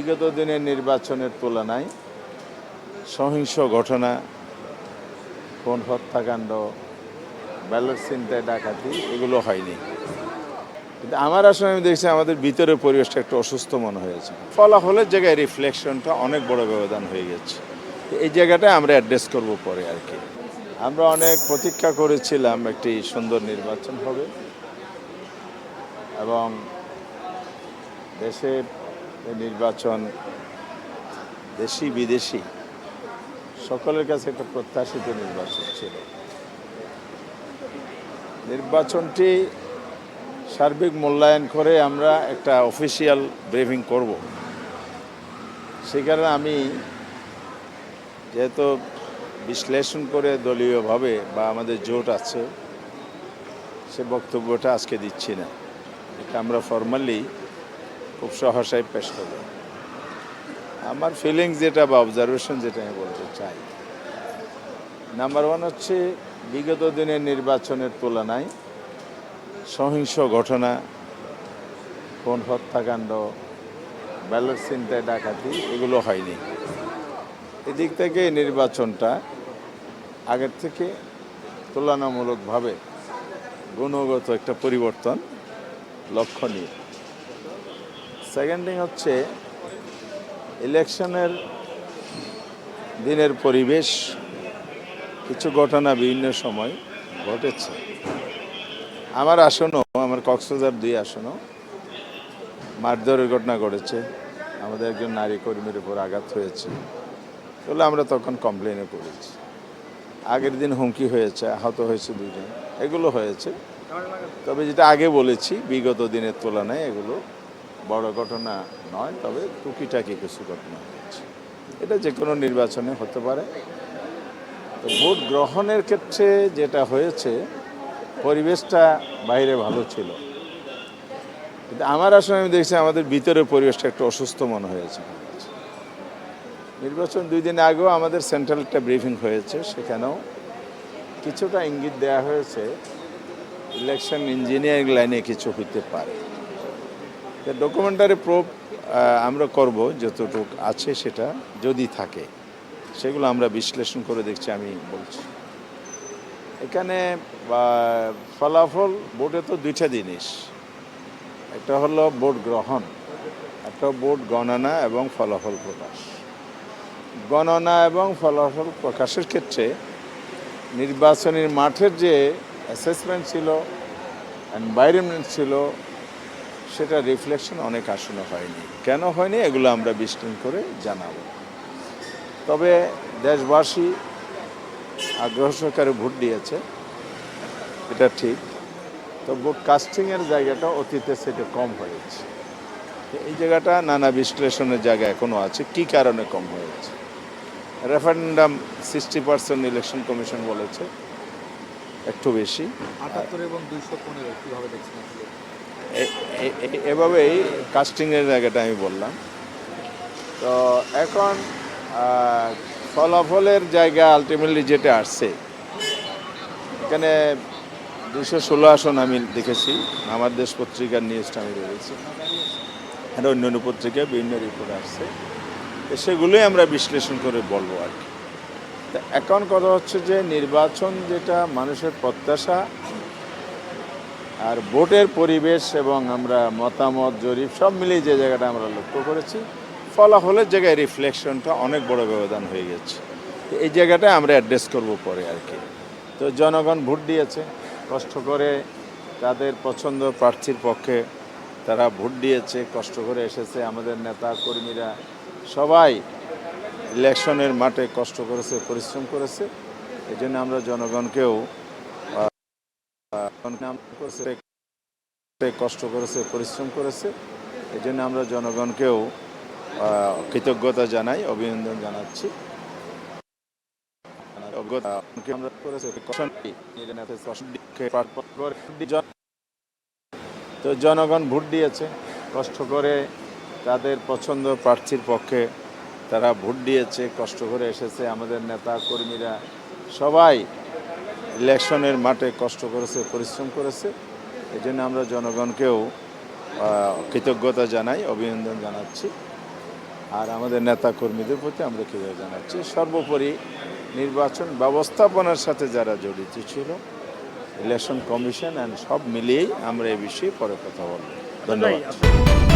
বিগত দিনের নির্বাচনের তুলনায় সহিংস ঘটনা, খুন হত্যাকাণ্ড, ব্যালট ছিনতাই, ডাকাতি এগুলো হয়নি। কিন্তু আমার আসলে আমি দেখছি আমাদের ভিতরের পরিবেশটা একটু অসুস্থ মনে হয়েছে। ফলাফলের জায়গায় রিফ্লেকশনটা অনেক বড় ব্যবধান হয়ে গেছে। এই জায়গাটা আমরা অ্যাড্রেস করব পরে আর কি। আমরা অনেক প্রতীক্ষা করেছিলাম একটি সুন্দর নির্বাচন হবে এবং দেশের নির্বাচন দেশি বিদেশি সকলের কাছে একটা প্রত্যাশিত নির্বাচন ছিল। নির্বাচনটি সার্বিক মূল্যায়ন করে আমরা একটা অফিসিয়াল ব্রিফিং করব। সেই কারণে আমি যেহেতু বিশ্লেষণ করে দলীয়ভাবে বা আমাদের জোট আছে সে বক্তব্যটা আজকে দিচ্ছি না। এটা আমরা ফর্মালি খুব সহসায় পেশ করব। আমার ফিলিংস যেটা বা অবজারভেশন যেটা আমি বলতে চাই, নাম্বার ওয়ান হচ্ছে বিগত দিনের নির্বাচনের তুলনায় সহিংস ঘটনা, খুন হত্যাকাণ্ড, ব্যালট ছিনতাই, ডাকাতি এগুলো হয়নি। এদিক থেকে এই নির্বাচনটা আগের থেকে তুলনামূলকভাবে গুণগত একটা পরিবর্তন লক্ষণীয়। সেকেন্ড থিং হচ্ছে ইলেকশনের দিনের পরিবেশ, কিছু ঘটনা বিভিন্ন সময় ঘটেছে। আমার আসনও, আমার কক্সবাজার 2 আসনও মারধরের ঘটনা ঘটেছে। আমাদের একজন নারী কর্মীর উপর আঘাত হয়েছে, তাহলে আমরা তখন কমপ্লেনও করেছি। আগের দিন হুমকি হয়েছে, আহত হয়েছে 2 জন, এগুলো হয়েছে। তবে যেটা আগে বলেছি বিগত দিনের তুলনায় এগুলো বড় ঘটনা নয়, তবে টুকিটাকি কিছু ঘটনা হয়েছে। এটা যে কোনো নির্বাচনে হতে পারে। তো ভোট গ্রহণের ক্ষেত্রে যেটা হয়েছে পরিবেশটা বাইরে ভালো ছিল, কিন্তু আমার আসলে আমি দেখছি আমাদের ভিতরের পরিবেশটা একটু অসুস্থ মনে হয়েছে। নির্বাচন 2 দিন আগেও আমাদের সেন্ট্রাল একটা ব্রিফিং হয়েছে, সেখানেও কিছুটা ইঙ্গিত দেওয়া হয়েছে ইলেকশন ইঞ্জিনিয়ারিং লাইনে কিছু হইতে পারে। ডকুমেন্টারি প্রুফ আমরা করব, যতটুকু আছে সেটা যদি থাকে সেগুলো আমরা বিশ্লেষণ করে দেখছি। আমি বলছি এখানে ফলাফল ভোটে তো 2টা জিনিস, একটা হলো ভোট গ্রহণ, একটা ভোট গণনা এবং ফলাফল প্রকাশ। গণনা এবং ফলাফল প্রকাশের ক্ষেত্রে নির্বাচনের মাঠের যে অ্যাসেসমেন্ট ছিল, এনভায়রনমেন্ট ছিল, সেটা রিফ্লেকশন অনেক আসনে হয়নি। কেন হয়নি এগুলো আমরা বিশ্লেষণ করে জানাবো। তবে দেশবাসী আগ্রহ সহকারে ভোট দিয়েছে, এটা ঠিক। তো ভোট কাস্টিংয়ের জায়গাটা অতীতে সেটা কম হয়েছে। এই জায়গাটা নানা বিশ্লেষণের জায়গা এখনও আছে, কি কারণে কম হয়েছে। রেফারেন্ডাম 60% ইলেকশন কমিশন বলেছে, একটু বেশি। 78 এবং 215 কীভাবে দেখছেন? এভাবেই কাস্টিংয়ের জায়গাটা আমি বললাম। তো এখন ফলাফলের জায়গা আলটিমেটলি যেটা আসছে, এখানে 216 আসন আমি দেখেছি, আমার দেশ পত্রিকার নিউজটা আমি দেখেছি, এটা অন্য পত্রিকায় বিভিন্ন রিপোর্ট আসছে, সেগুলোই আমরা বিশ্লেষণ করে বলবো আর কি। তা এখন কথা হচ্ছে যে নির্বাচন যেটা মানুষের প্রত্যাশা আর ভোটের পরিবেশ এবং আমরা মতামত জরিপ সব মিলিয়ে যে জায়গাটা আমরা লক্ষ্য করেছি, ফলাফলের জায়গায় রিফ্লেকশনটা অনেক বড় ব্যবধান হয়ে গেছে। এই জায়গাটা আমরা অ্যাড্রেস করব পরে আর কি। তো জনগণ ভোট দিয়েছে কষ্ট করে, তাদের পছন্দ প্রার্থীর পক্ষে তারা ভোট দিয়েছে, কষ্ট করে এসেছে। আমাদের নেতা কর্মীরা সবাই ইলেকশনের মাঠে কষ্ট করেছে, পরিশ্রম করেছে। এই জন্য আমরা জনগণকেও কষ্ট করেছে, পরিশ্রম করেছে, এই জন্য আমরা জনগণকেও কৃতজ্ঞতা জানাই, অভিনন্দন জানাচ্ছি। তো জনগণ ভোট দিয়েছে কষ্ট করে, তাদের পছন্দ প্রার্থীর পক্ষে তারা ভোট দিয়েছে, কষ্ট করে এসেছে। আমাদের নেতা কর্মীরা সবাই ইলেকশনের মাঠে কষ্ট করেছে, পরিশ্রম করেছে, এই জন্য আমরা জনগণকেও কৃতজ্ঞতা জানাই, অভিনন্দন জানাচ্ছি। আর আমাদের নেতা কর্মীদের প্রতি আমরা কৃতজ্ঞতা জানাচ্ছি। সর্বোপরি নির্বাচন ব্যবস্থাপনার সাথে যারা জড়িত ছিল, ইলেকশন কমিশন অ্যান্ড সব মিলিয়েই আমরা এই বিষয়ে পরে কথা বলব। ধন্যবাদ।